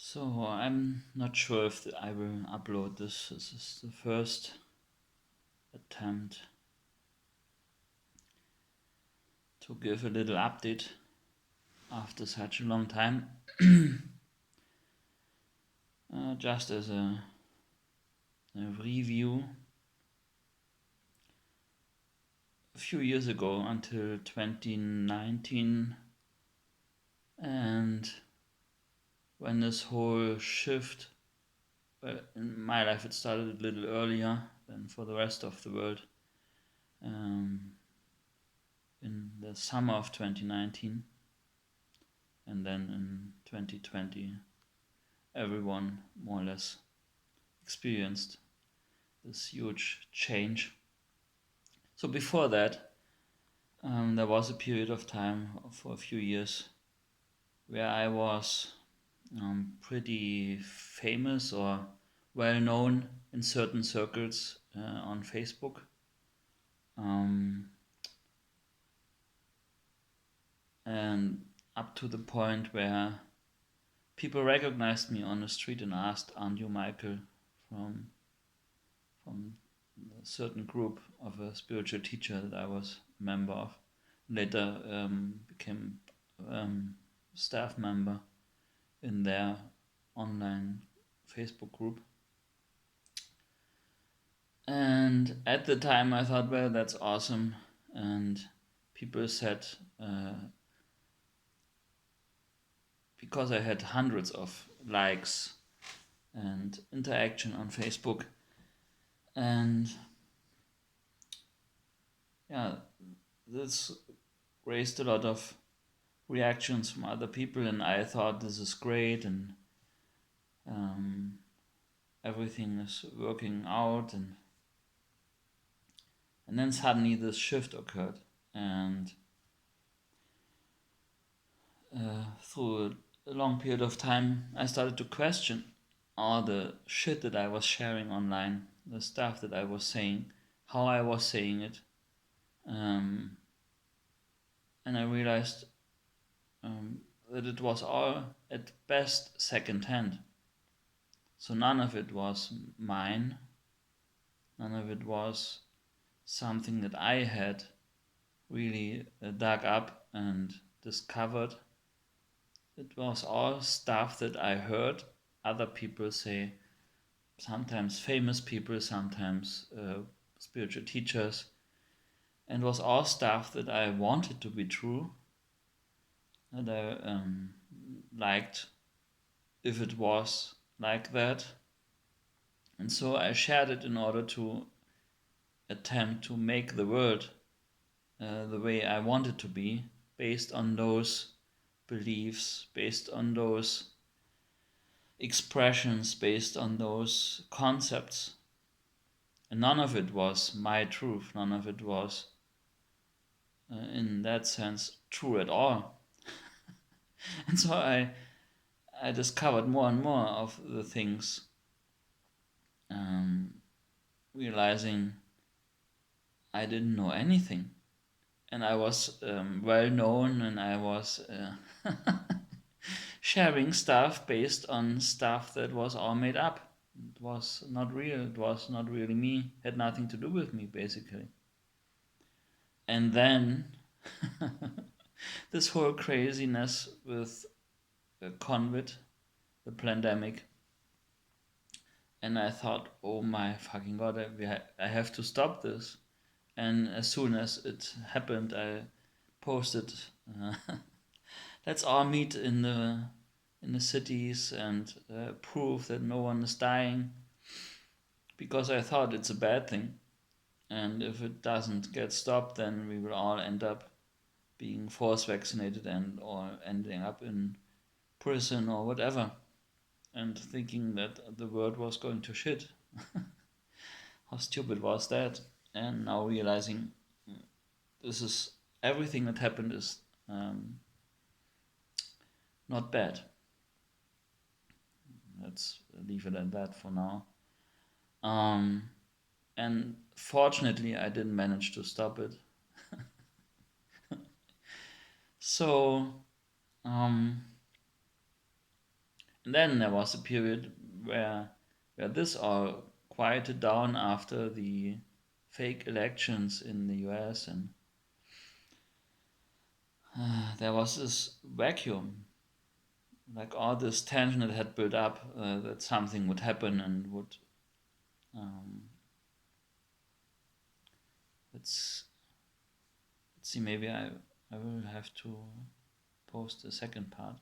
So I'm not sure if I will upload this. This is the first attempt to give a little update after such a long time. Just as a review, a few years ago until 2019, and when this whole shift, well, in my life it started a little earlier than for the rest of the world. Um, in the summer of 2019, and then in 2020, everyone more or less experienced this huge change. So before that, there was a period of time for a few years where I was pretty famous or well known in certain circles on Facebook. Um, and up to the point where people recognized me on the street and asked, "Aren't you Michael from from a certain group of a spiritual teacher that I was a member of?" Later became staff member in their online Facebook group. And at the time, I thought, well, that's awesome. And people said, because I had hundreds of likes and interaction on Facebook, and yeah, this raised a lot of reactions from other people, and I thought this is great, and um, everything is working out, and then suddenly this shift occurred, and through a long period of time, I started to question all the shit that I was sharing online, the stuff that I was saying, how I was saying it, um, and I realized that it was all at best secondhand. So none of it was mine, none of it was something that I had really dug up and discovered. It was all stuff that I heard other people say, sometimes famous people, sometimes spiritual teachers, and was all stuff that I wanted to be true, that I liked if it was like that. And so I shared it in order to attempt to make the world the way I want it to be, based on those beliefs, based on those expressions, based on those concepts. And none of it was my truth, none of it was, in that sense, true at all. And so I discovered more and more of the things, um, realizing I didn't know anything. And I was well known, and I was sharing stuff based on stuff that was all made up. It was not real, it was not really me, had nothing to do with me, basically. And then this whole craziness with COVID, the pandemic, and I thought, oh my fucking god, I have to stop this. And as soon as it happened, I posted, uh, let's all meet in the cities and prove that no one is dying, because I thought it's a bad thing, and if it doesn't get stopped, then we will all end up being force vaccinated and or ending up in prison or whatever, and thinking that the world was going to shit. How stupid was that? And now realizing this is everything that happened is not bad. Let's leave it at that for now. Um, and fortunately, I didn't manage to stop it. So, um, And then there was a period where this all quieted down after the fake elections in the US, and there was this vacuum, like all this tension that had built up, that something would happen and would. Um, let's let's see. Maybe I will have to post the second part.